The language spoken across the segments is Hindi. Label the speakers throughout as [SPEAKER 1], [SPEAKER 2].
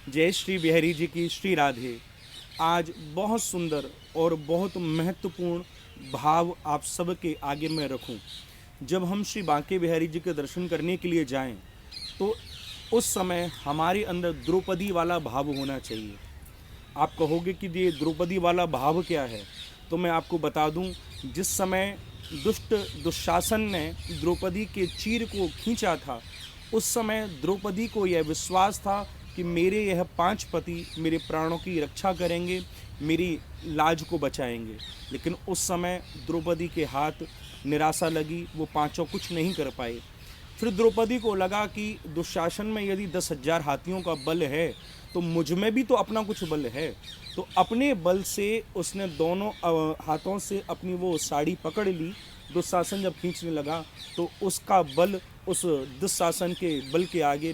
[SPEAKER 1] जय श्री बिहारी जी की श्री राधे। आज बहुत सुंदर और बहुत महत्वपूर्ण भाव आप सबके आगे मैं रखूं। जब हम श्री बांके बिहारी जी के दर्शन करने के लिए जाएं तो उस समय हमारे अंदर द्रौपदी वाला भाव होना चाहिए। आप कहोगे कि ये द्रौपदी वाला भाव क्या है, तो मैं आपको बता दूं, जिस समय दुशासन ने द्रौपदी के चीर को खींचा था, उस समय द्रौपदी को यह विश्वास था कि मेरे यह 5 पति मेरे प्राणों की रक्षा करेंगे, मेरी लाज को बचाएंगे। लेकिन उस समय द्रौपदी के हाथ निराशा लगी, वो पांचों कुछ नहीं कर पाए। फिर द्रौपदी को लगा कि दुशासन में यदि 10,000 हाथियों का बल है तो मुझ में भी तो अपना कुछ बल है। तो अपने बल से उसने दोनों हाथों से अपनी वो साड़ी पकड़ ली। दुशासन जब खींचने लगा तो उसका बल उस दुशासन के बल के आगे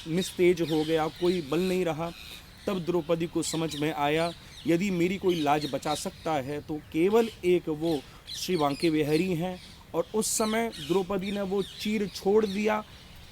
[SPEAKER 1] निस्तेज हो गया, कोई बल नहीं रहा। तब द्रौपदी को समझ में आया, यदि मेरी कोई लाज बचा सकता है तो केवल एक वो श्री बांके बिहारी हैं। और उस समय द्रौपदी ने वो चीर छोड़ दिया,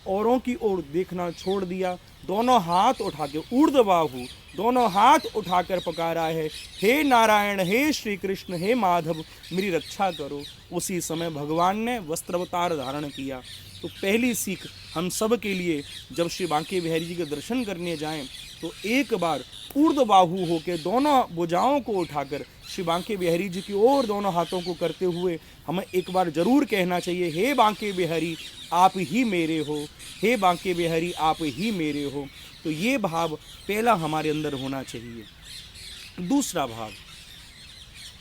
[SPEAKER 1] औरों की ओर देखना छोड़ दिया, दोनों हाथ उठा के ऊर्ध्वबाहु दोनों हाथ उठाकर पुकारा है, हे नारायण, हे श्री कृष्ण, हे माधव, मेरी रक्षा करो। उसी समय भगवान ने वस्त्रावतार धारण किया। तो पहली सीख हम सब के लिए, जब श्री बांके बिहारी जी के दर्शन करने जाएं तो एक बार ऊर्ध्वबाहु होकर दोनों भुजाओं को उठाकर श्री बांके बिहारी जी की ओर दोनों हाथों को करते हुए हमें एक बार जरूर कहना चाहिए, हे बांके बिहारी आप ही मेरे हो, हे बांके बिहारी आप ही मेरे हो। तो ये भाव पहला हमारे अंदर होना चाहिए। दूसरा भाव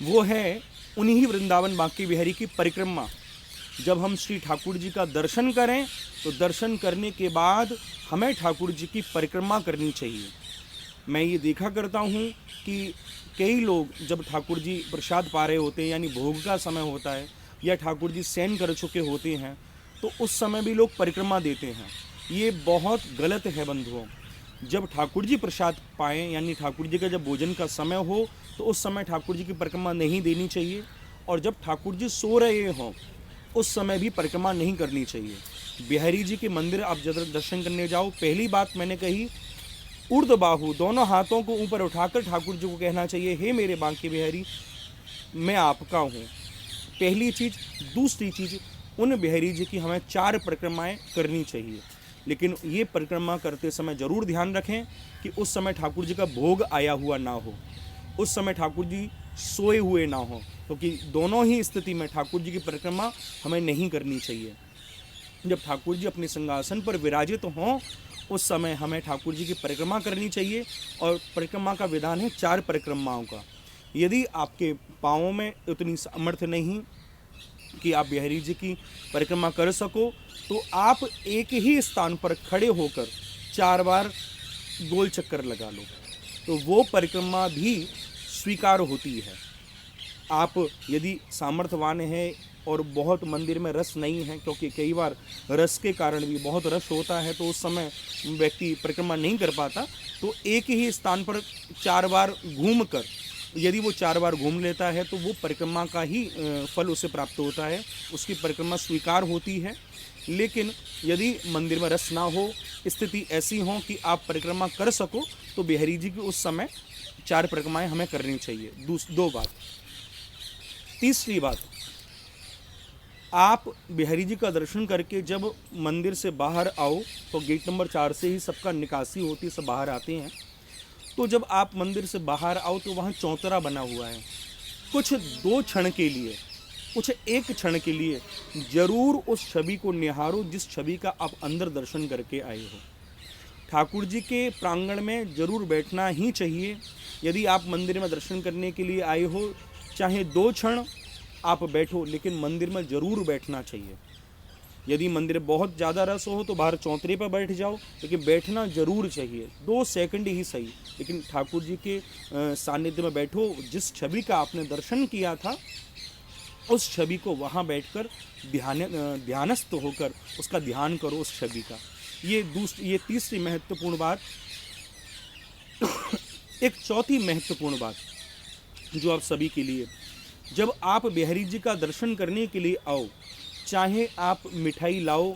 [SPEAKER 1] वो है उन्हीं वृंदावन बांके बिहारी की परिक्रमा। जब हम श्री ठाकुर जी का दर्शन करें तो दर्शन करने के बाद हमें ठाकुर जी की परिक्रमा करनी चाहिए। मैं ये देखा करता हूँ कि कई लोग जब ठाकुर जी प्रसाद पा रहे होते हैं, यानी भोग का समय होता है, या ठाकुर जी शयन कर चुके होते हैं, तो उस समय भी लोग परिक्रमा देते हैं। ये बहुत गलत है बंधुओं। जब ठाकुर जी प्रसाद पाएँ, यानी ठाकुर जी का जब भोजन का समय हो, तो उस समय ठाकुर जी की परिक्रमा नहीं देनी चाहिए। और जब ठाकुर जी सो रहे हों उस समय भी परिक्रमा नहीं करनी चाहिए। बिहारी जी के मंदिर आप जब दर्शन करने जाओ, पहली बात मैंने कही, ऊर्ध्वबाहु दोनों हाथों को ऊपर उठाकर ठाकुर जी को कहना चाहिए, हे मेरे बांके बिहारी मैं आपका हूँ, पहली चीज़। दूसरी चीज़, उन बिहारी जी की हमें 4 परिक्रमाएँ करनी चाहिए। लेकिन ये परिक्रमा करते समय जरूर ध्यान रखें कि उस समय ठाकुर जी का भोग आया हुआ ना हो, उस समय ठाकुर जी सोए हुए ना हो, क्योंकि दोनों ही स्थिति में ठाकुर जी की परिक्रमा हमें नहीं करनी चाहिए। जब ठाकुर जी अपने सिंहासन पर विराजित हों उस समय हमें ठाकुर जी की परिक्रमा करनी चाहिए। और परिक्रमा का विधान है 4 परिक्रमाओं का। यदि आपके पाँवों में उतनी सामर्थ्य नहीं कि आप बिहारी जी की परिक्रमा कर सको, तो आप एक ही स्थान पर खड़े होकर 4 बार गोल चक्कर लगा लो, तो वो परिक्रमा भी स्वीकार होती है। आप यदि सामर्थ्यवान हैं और बहुत मंदिर में रस नहीं है, क्योंकि कई बार रस के कारण भी बहुत रस होता है, तो उस समय व्यक्ति परिक्रमा नहीं कर पाता, तो एक ही स्थान पर 4 बार घूम कर, यदि वो 4 बार घूम लेता है तो वो परिक्रमा का ही फल उसे प्राप्त होता है, उसकी परिक्रमा स्वीकार होती है। लेकिन यदि मंदिर में रस ना हो, स्थिति ऐसी हो कि आप परिक्रमा कर सको, तो बिहारी जी की उस समय 4 परिक्रमाएं हमें करनी चाहिए। 2 बात। तीसरी बात, आप बिहारी जी का दर्शन करके जब मंदिर से बाहर आओ तो गेट नंबर 4 से ही सबका निकासी होती है, सब बाहर आते हैं। तो जब आप मंदिर से बाहर आओ तो वहाँ चौतरा बना हुआ है। कुछ 2 क्षण के लिए, कुछ 1 क्षण के लिए जरूर उस छवि को निहारो जिस छवि का आप अंदर दर्शन करके आए हो। ठाकुर जी के प्रांगण में जरूर बैठना ही चाहिए। यदि आप मंदिर में दर्शन करने के लिए आए हो, चाहे 2 क्षण आप बैठो, लेकिन मंदिर में जरूर बैठना चाहिए। यदि मंदिर बहुत ज़्यादा रस हो तो बाहर चौतरे पर बैठ जाओ, लेकिन बैठना जरूर चाहिए, 2 सेकंड ही सही, लेकिन ठाकुर जी के सानिध्य में बैठो। जिस छवि का आपने दर्शन किया था उस छवि को वहाँ बैठकर ध्यानस्थ होकर उसका ध्यान करो, उस छवि का। ये तीसरी महत्वपूर्ण बात। एक चौथी महत्वपूर्ण बात जो आप सभी के लिए, जब आप बिहारी जी का दर्शन करने के लिए आओ, चाहे आप मिठाई लाओ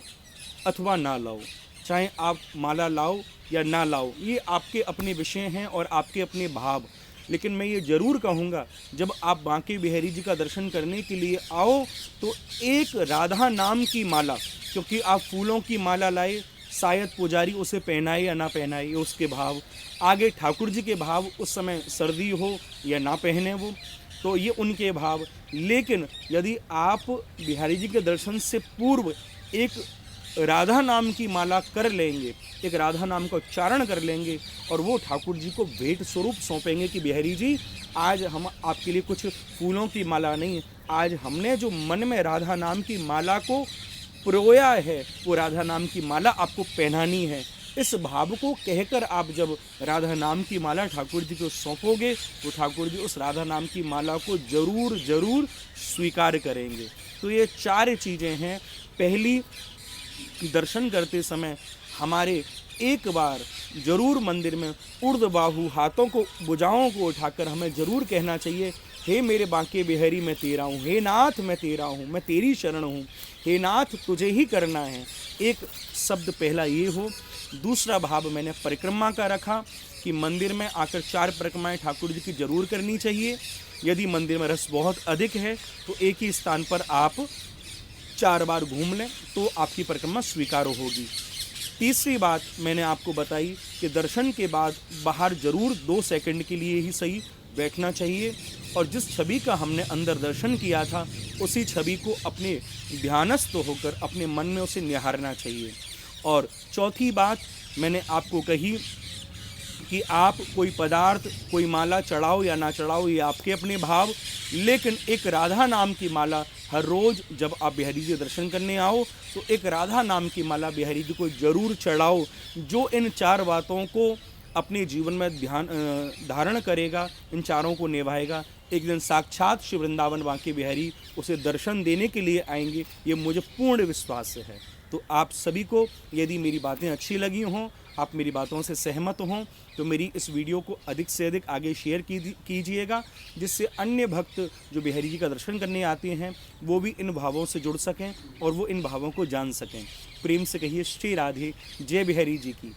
[SPEAKER 1] अथवा ना लाओ, चाहे आप माला लाओ या ना लाओ, ये आपके अपने विषय हैं और आपके अपने भाव। लेकिन मैं ये ज़रूर कहूँगा, जब आप बांके बिहारी जी का दर्शन करने के लिए आओ तो एक राधा नाम की माला, क्योंकि आप फूलों की माला लाए, शायद पुजारी उसे पहनाए या ना पहनाए, ये उसके भाव। आगे ठाकुर जी के भाव, उस समय सर्दी हो या ना पहने वो, तो ये उनके भाव। लेकिन यदि आप बिहारी जी के दर्शन से पूर्व एक राधा नाम की माला कर लेंगे, एक राधा नाम का उच्चारण कर लेंगे और वो ठाकुर जी को भेंट स्वरूप सौंपेंगे कि बिहारी जी, आज हम आपके लिए कुछ फूलों की माला नहीं, आज हमने जो मन में राधा नाम की माला को प्रोया है, वो राधा नाम की माला आपको पहनानी है। इस भाव को कहकर आप जब राधा नाम की माला ठाकुर जी को सौंपोगे तो ठाकुर जी उस राधा नाम की माला को ज़रूर ज़रूर स्वीकार करेंगे। तो ये 4 चीज़ें हैं। पहली, दर्शन करते समय हमारे एक बार जरूर मंदिर में ऊर्ध्वबाहु, हाथों को, भुजाओं को उठाकर हमें जरूर कहना चाहिए, हे मेरे बांके बिहारी मैं तेरा हूँ, हे नाथ मैं तेरा हूँ, मैं तेरी शरण हूँ, हे नाथ तुझे ही करना है। एक शब्द पहला ये हो। दूसरा भाव मैंने परिक्रमा का रखा कि मंदिर में आकर 4 परिक्रमाएं ठाकुर जी की जरूर करनी चाहिए। यदि मंदिर में रस बहुत अधिक है तो एक ही स्थान पर आप 4 बार घूम लें तो आपकी परिक्रमा स्वीकार होगी। तीसरी बात मैंने आपको बताई कि दर्शन के बाद बाहर जरूर 2 सेकंड के लिए ही सही बैठना चाहिए और जिस छवि का हमने अंदर दर्शन किया था उसी छवि को अपने ध्यानस्थ होकर अपने मन में उसे निहारना चाहिए। और चौथी बात मैंने आपको कही कि आप कोई पदार्थ, कोई माला चढ़ाओ या ना चढ़ाओ, ये आपके अपने भाव, लेकिन एक राधा नाम की माला हर रोज़ जब आप बिहारी जी दर्शन करने आओ तो एक राधा नाम की माला बिहारी जी को ज़रूर चढ़ाओ। जो इन 4 बातों को अपने जीवन में धारण करेगा, इन चारों को निभाएगा, एक दिन साक्षात श्री वृंदावन बांके बिहारी उसे दर्शन देने के लिए आएंगे, ये मुझे पूर्ण विश्वास है। तो आप सभी को यदि मेरी बातें अच्छी लगी हों, आप मेरी बातों से सहमत हों, तो मेरी इस वीडियो को अधिक से अधिक आगे शेयर कीजिएगा, जिससे अन्य भक्त जो बिहारी जी का दर्शन करने आते हैं वो भी इन भावों से जुड़ सकें और वो इन भावों को जान सकें। प्रेम से कहिए श्री राधे, जय बिहारी जी की।